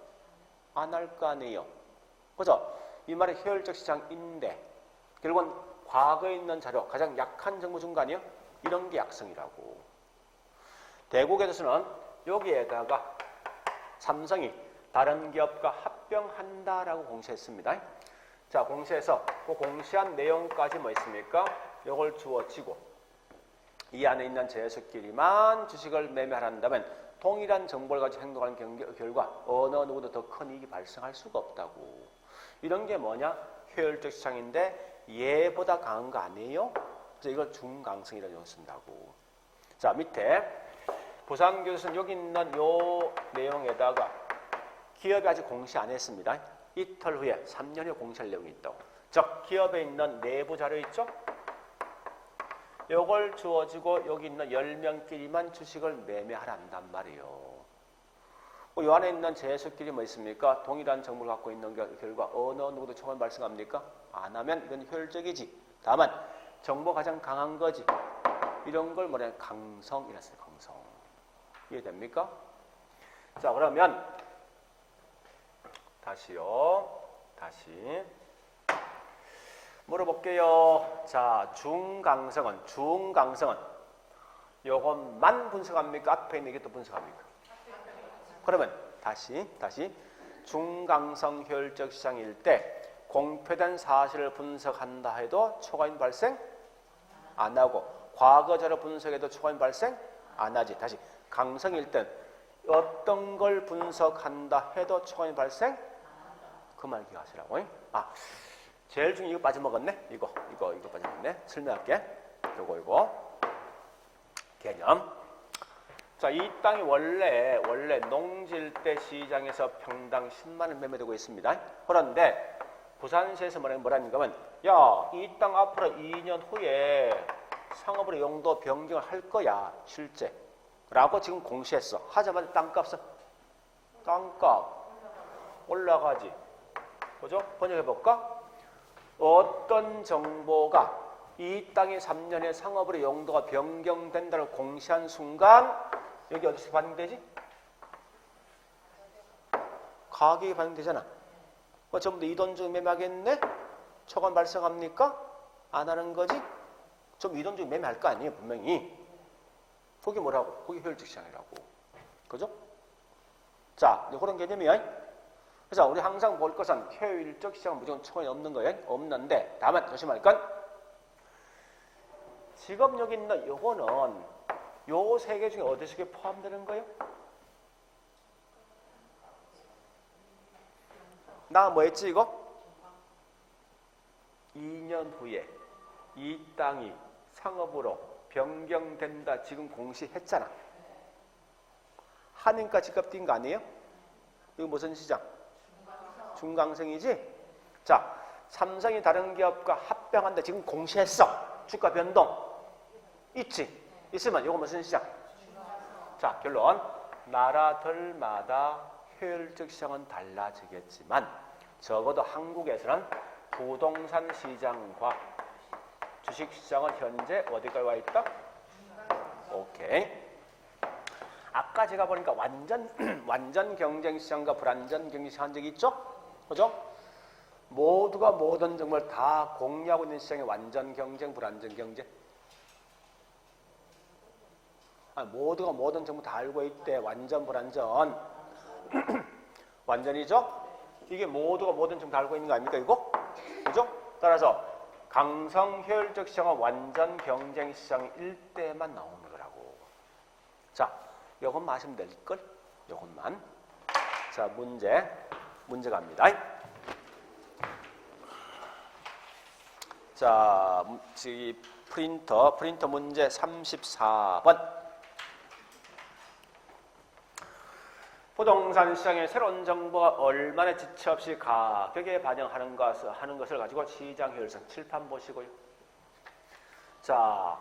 안 할 거 아니에요. 그죠? 이 말이 효율적 시장인데 결국은 과거에 있는 자료, 가장 약한 정보 준 거 아니에요? 이런 게 약성이라고. 대구교도소는 여기에다가 삼성이 다른 기업과 합병한다라고 공시했습니다. 자, 공시해서 그 공시한 내용까지 뭐 있습니까? 이걸 주어지고 이 안에 있는 재수끼리만 주식을 매매한다면 동일한 정보를 가지고 행동하는 결과 어느 누구도 더 큰 이익이 발생할 수가 없다고. 이런 게 뭐냐? 효율적 시장인데 얘보다 강한 거 아니에요? 그래서 이걸 중강성이라고 쓴다고. 자, 밑에 부산교수는 여기 있는 요 내용에다가 기업이 아직 공시 안 했습니다. 이틀 후에 3년 후에 공시할 내용이 있다고. 즉 기업에 있는 내부 자료 있죠? 요걸 주어지고 여기 있는 10명끼리만 주식을 매매하란단 말이에요. 요 안에 있는 재수끼리 뭐 있습니까? 동일한 정보를 갖고 있는 결과 어느 누구도 초과 발생합니까? 안 하면 이건 효율적이지. 다만 정보 가장 강한 거지. 이런 걸 뭐냐? 강성이라 써요. 강성. 이해됩니까? 자, 그러면 다시요. 다시 물어볼게요. 자, 중강성은 요것만 분석합니까? 앞에 있는 게 또 분석합니까? 그러면 다시 중강성 효율적 시장일 때 공표된 사실을 분석한다 해도 초과임 발생 안 하고 과거 자료 분석해도 초과임 발생 안 하지. 다시 강성일 땐 어떤 걸 분석한다 해도 초과임 발생 그 말 기억하시라고. 제일 중요한 이거 빠져먹었네. 이거 빠져먹었네. 설명할게. 이거 개념. 자, 이 땅이 원래 농지일 때 시장에서 평당 10만 원 매매되고 있습니다. 그런데 부산시에서 뭐라는가 하면 야, 이 땅 앞으로 2년 후에 상업으로 용도 변경을 할 거야. 실제. 라고 지금 공시했어. 하자마자 땅값 올라가지. 그죠? 번역해볼까? 어떤 정보가 이 땅이 3년에 상업으로 용도가 변경된다고 공시한 순간 여기 어디서 반영되지? 가격이 반영되잖아. 전부 다 이 돈 주고 매매하겠네? 초과임 발생합니까? 안 하는 거지? 좀 이 돈 주고 매매할 거 아니에요, 분명히. 그게 뭐라고? 그게 효율적 시장이라고. 그죠? 자, 그런 개념이야. 그래서 우리 항상 볼 것은 효율적 시장은 무조건 초과임이 없는 거예요. 없는데 다만 조심할 건 지금 여기 있는 요거는 요 세 개 중에 어디 속에 포함되는 거예요? 나 뭐 했지 이거? 2년 후에 이 땅이 상업으로 변경된다 지금 공시했잖아. 하니까 집값 뛴 거 아니에요? 이거 무슨 시장? 중강성이지? 자, 삼성이 다른 기업과 합병한다 지금 공시했어. 주가 변동 있지? 있으면 이거 무슨 시장? 자, 결론. 나라들마다 효율적 시장은 달라지겠지만 적어도 한국에서는 부동산 시장과 주식 시장은 현재 어디까지 와 있다? 오케이. 아까 제가 보니까 완전 경쟁 시장과 불완전 경쟁 시장 한 적이 있죠? 그죠? 모두가 모든 정보를 다 공유하고 있는 시장이 완전 경쟁, 불완전 경쟁. 모두가 모든 정보 다 알고 있대. 완전, 불완전. 완전이죠? 이게 모두가 모든 정보 다 알고 있는 거 아닙니까, 이거? 그죠? 따라서 강성 효율적 시장은 완전 경쟁 시장일 때만 나오는 거라고. 자, 요것만 하시면 될걸? 요것만. 자, 문제 갑니다. 자, 프린터 문제 34번. 부동산 시장의 새로운 정보가 얼마나 지체 없이 가격에 반영하는 것을 가지고 시장 효율성 칠판 보시고요. 자,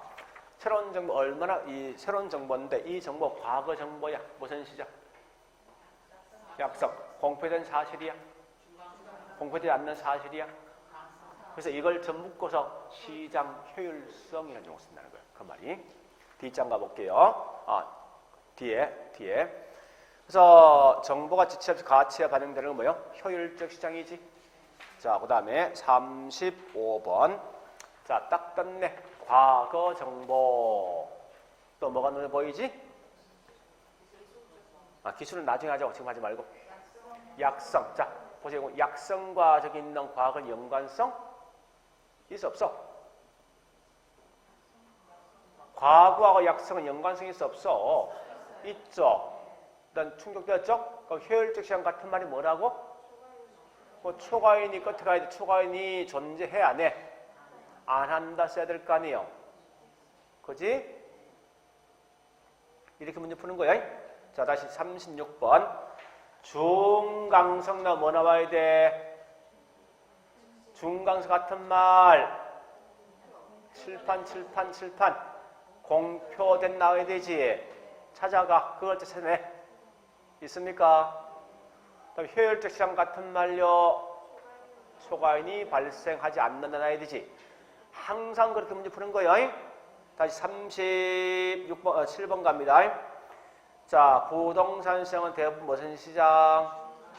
새로운 정보 얼마나 이 새로운 정보인데 이 정보 과거 정보야. 무슨 시장? 약성. 공표된 사실이야. 공표되지 않는 사실이야. 그래서 이걸 좀 묶어서 시장 효율성이라는 용어 쓴다는 거예요. 그 말이. D장 가볼게요. 뒤에. 그래서 정보가 지체 없이 가치에 반영되는 건 뭐예요? 효율적 시장이지. 자, 그 다음에 35번. 자, 딱 떴네. 과거 정보. 또 뭐가 눈에 보이지? 기술은 나중에 하자고. 지금 하지 말고. 약성. 자, 보세요. 약성과 저기 있는 과거 연관성? 있어 없어? 과거하고 약성은 연관성이 있어 없어? 있죠. 일단 충족되었죠? 그럼 효율적 시장 같은 말이 뭐라고? 뭐 초과인이 끝에 가야 돼. 초과인이 존재해 안 해? 안 한다 써야 될 거 아니에요. 그지? 이렇게 문제 푸는 거야. 자, 다시 36번. 중강성 나 뭐 나와야 돼? 중강성 같은 말. 칠판. 공표된 나와야 되지. 찾아가. 그걸 찾아내. 있습니까? 그다음 효율적 시장 같은 말요. 초과인이 발생하지 않는다 나와야 되지. 항상 그렇게 문제 푸는 거예요. 다시 36번, 7번 갑니다. 자, 부동산 시장은 대부분 무슨 시장?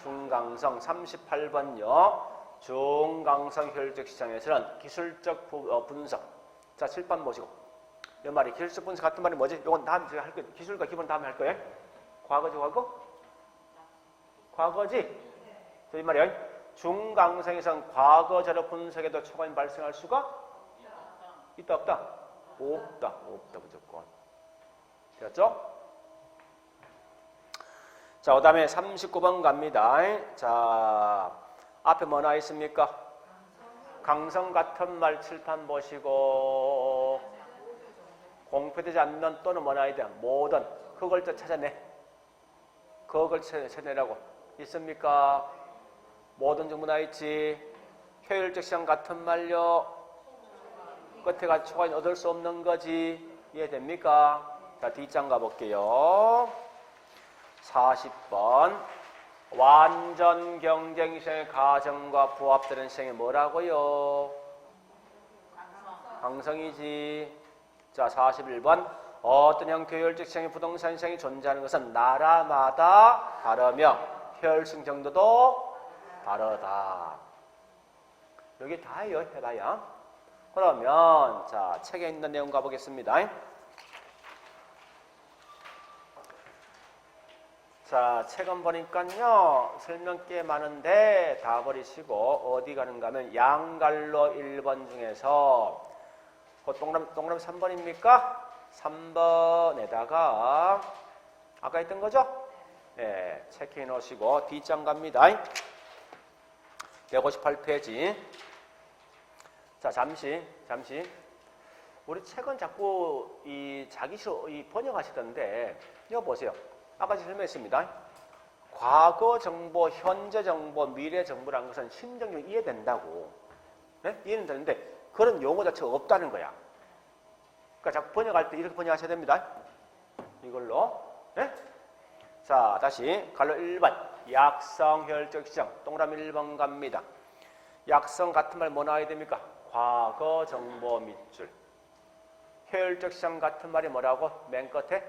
중강성. 38번요. 중강성 효율적 시장에서는 기술적 분석. 자, 칠판 보시고. 이 말이 기술적 분석 같은 말이 뭐지? 이건 다음에 제가 할 거예요. 기술과 기본 다음에 할 거예요. 과거지, 과거? 과거지? 이 말이요. 중강성에서는 과거자료 분석에도 초과인 발생할 수가 있다, 없다? 없다 무조건. 되었죠? 자, 그 다음에 39번 갑니다. 자, 앞에 뭐 나와 있습니까? 강성 같은 말 칠판 보시고 공표되지 않는 또는 뭐 나와야 돼? 모든 그걸 또 찾아내. 그걸 찾아내라고. 있습니까? 모든 정보 나와 있지. 효율적 시장 같은 말요. 끝에 가 초과인 얻을 수 없는 거지. 이해됩니까? 자, 뒷장 가볼게요. 40번. 완전 경쟁 시장의 가정과 부합되는 시장이 뭐라고요? 강성이지. 자, 41번. 어떤 형태의 효율적 시장의 부동산 시장이 존재하는 것은 나라마다 다르며 효율성 정도도 다르다. 여기 다예요. 해봐야. 그러면 자, 책에 있는 내용 가보겠습니다. 자, 책은 보니까요. 설명 꽤 많은데 다 버리시고 어디 가는가 하면 양갈로 1번 중에서 그 동그라미 3번입니까? 3번에다가 아까 했던 거죠? 네, 체크해 놓으시고 뒷장 갑니다. 158페이지. 자, 잠시. 우리 책은 자꾸 이 자기시로 번역하시던데 이거 보세요. 아까 설명했습니다. 과거 정보, 현재 정보, 미래 정보라는 것은 심정적으로 이해된다고. 네? 이해는 되는데 그런 용어 자체가 없다는 거야. 그러니까 자꾸 번역할 때 이렇게 번역하셔야 됩니다. 이걸로. 네? 자, 다시 갈로 1번. 약성 효율적 시장. 동그라미 1번 갑니다. 약성 같은 말 뭐 나와야 됩니까? 과거 정보 밑줄. 효율적 시장 같은 말이 뭐라고? 맨 끝에?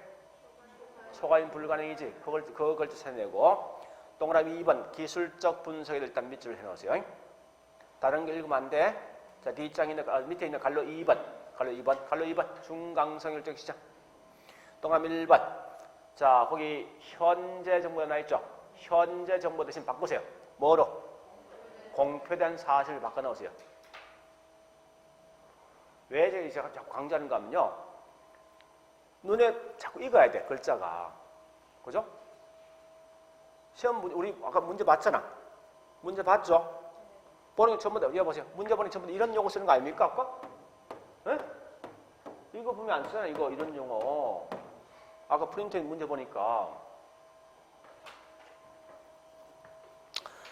초과인 불가능이지. 그걸 찾아내고. 동그라미 2번. 기술적 분석에 일단 밑줄을 해놓으세요. 다른 거 읽으면 안 돼. 자, 뒷장에 있는, 밑에 있는 갈로 2번. 갈로 2번. 중강성 효율적 시장. 동그라미 1번. 자, 거기 현재 정보가 나있죠? 현재 정보 대신 바꾸세요. 뭐로? 공표된 사실을 바꿔놓으세요. 왜 제가 자꾸 강조하는가 하면요. 눈에 자꾸 익어야 돼, 글자가. 그죠? 시험 우리 아까 문제 봤잖아. 문제 봤죠? 보는 게 전부 다, 보세요. 문제 보는 게 전부 다 이런 용어 쓰는 거 아닙니까, 아까? 네? 이거 보면 안 쓰잖아, 이런 용어. 아까 프린트에 문제 보니까.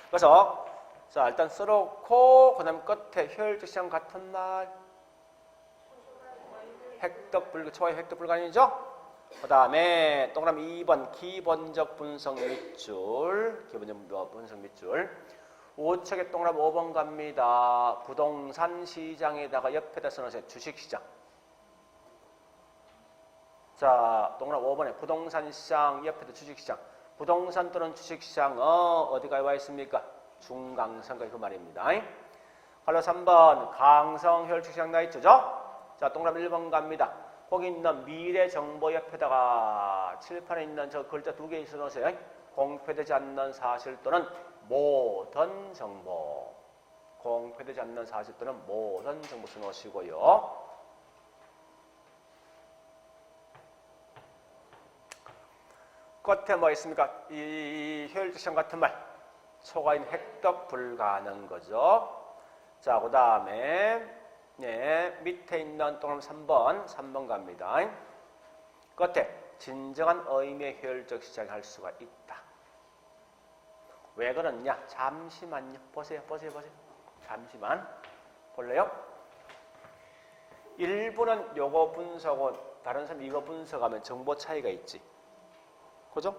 그래서, 자, 일단 써놓고, 그 다음 끝에 효율적 시장 같은 말. 초과의 획득 불가능이죠? 그 다음에 동그라미 2번 기본적 분석 밑줄. 우측에 동그라미 5번 갑니다. 부동산 시장에다가 옆에다 써놓으세요. 주식시장. 자, 동그라미 5번에 부동산 시장 옆에다 주식시장. 부동산 또는 주식시장 어디가 와 있습니까? 중강성까지 그 말입니다. 갈로 3번 강성 효율적 시장 나 있죠? 자, 동그라미 1번 갑니다. 거기 있는 미래 정보 옆에다가 칠판에 있는 저 글자 2개 써놓으세요. 공표되지 않는 사실 또는 모든 정보. 공표되지 않는 사실 또는 모든 정보 써놓으시고요. 끝에 뭐 있습니까? 이 효율적 시장 같은 말. 초과인 획득 불가하는 거죠. 자, 그 다음에 네, 밑에 있는 동그라미 3번 갑니다. 끝에 진정한 의미의 효율적 시장이 할 수가 있다. 왜 그러냐? 잠시만요. 보세요. 잠시만. 볼래요? 일부는 요거 분석하고 다른 사람이 이거 분석하면 정보 차이가 있지. 그죠?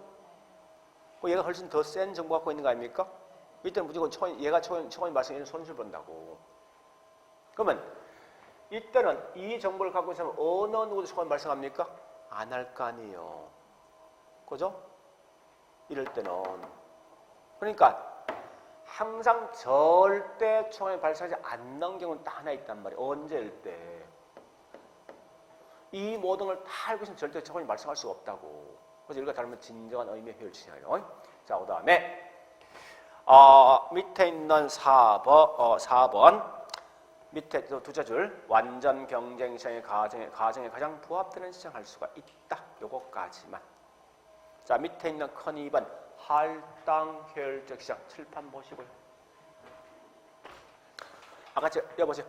얘가 훨씬 더 센 정보 갖고 있는 거 아닙니까? 이때는 무조건 얘가 초원이 발생하는 손실 본다고. 그러면 이때는 이 정보를 갖고 있으면 어느 누구도 초원이 발생합니까? 안 할 거 아니에요. 그죠? 이럴 때는. 그러니까 항상 절대 초원이 발생하지 않는 경우는 딱 하나 있단 말이에요. 언제일 때. 이 모든 걸 다 알고 있으면 절대 초원이 발생할 수가 없다고. 그래서 이거 다르면 진정한 의미의 효율적이에요. 자, 그 다음에 밑에 있는 4번 밑에 두째 줄 완전 경쟁 시장의 가정에 가장 부합되는 시장 할 수가 있다. 요거까지만. 자, 밑에 있는 큰 2번 할당 효율적 시장 칠판 보시고요. 아까 여보세요.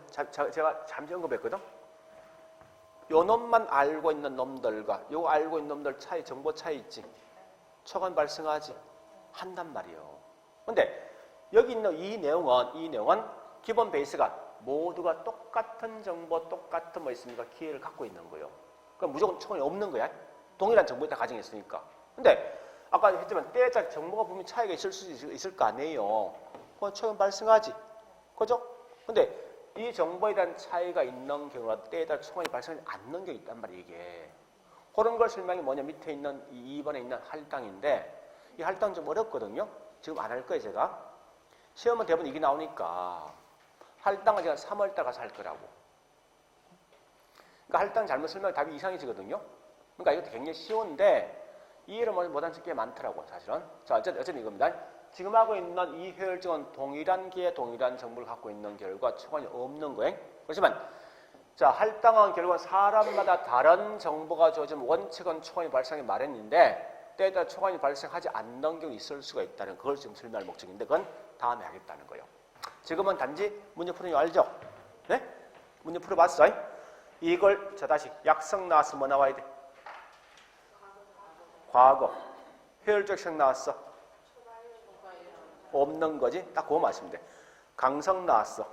제가 잠시 언급했거든. 요 놈만 알고 있는 놈들과 요 알고 있는 놈들 차이, 정보 차이 있지. 초과는 발생하지. 한단 말이에요. 근데 여기 있는 이 내용은 기본 베이스가 모두가 똑같은 정보, 똑같은 뭐 있습니까? 기회를 갖고 있는 거예요. 그럼 무조건 초과이 없는 거야. 동일한 정보를 다 가정했으니까. 근데 아까 했지만 때짜 정보가 분명히 차이가 있을 수 있을 거 아니에요. 그건 초과 발생하지. 그죠? 근데 이 정보에 대한 차이가 있는 경우가 때에 따라 초과이 발생하지 않는 게 있단 말이에요, 이게. 그런 걸 설명이 뭐냐, 밑에 있는 이 2번에 있는 할당인데, 이 할당은 좀 어렵거든요. 지금 안 할 거예요, 제가. 시험은 대부분 이게 나오니까. 할당은 제가 3월달 가서 할 거라고. 그러니까 할당 잘못 설명하면 답이 이상해지거든요. 그러니까 이것도 굉장히 쉬운데, 이해를 못한 게 꽤 많더라고, 사실은. 자, 어쨌든 이겁니다. 지금 하고 있는 이 효율적은 동일한 기에 동일한 정보를 갖고 있는 결과 초과이 없는 거예요. 그렇지만 자, 할당은 결국은 사람마다 다른 정보가 주어지면 원칙은 초과이 발생이 마련인데 때에 따라 초과이 발생하지 않는 경우 있을 수가 있다는 그걸 지금 설명할 목적인데 그건 다음에 하겠다는 거예요. 지금은 단지 문제 푸는 거 알죠? 네? 문제 풀어봤어? 이걸 자 다시 약성 나왔으면 뭐 나와야 돼? 과거. 효율적 식 나왔어. 없는 거지? 딱 그거 말씀이 돼. 강성 나왔어.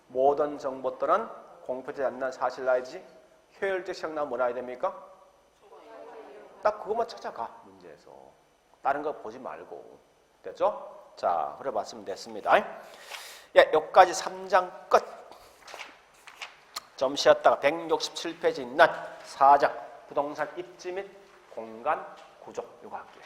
모든 정보들은 공표되지 않는 사실 나야지. 효율적 시작 나오면 뭐 나야 됩니까? 딱 그것만 찾아가, 문제에서. 다른 거 보지 말고. 됐죠? 자, 그래 봤으면 됐습니다. 예, 여기까지 3장 끝. 좀 쉬었다가 167페이지 있는 4장 부동산 입지 및 공간 구조. 이거 할게요.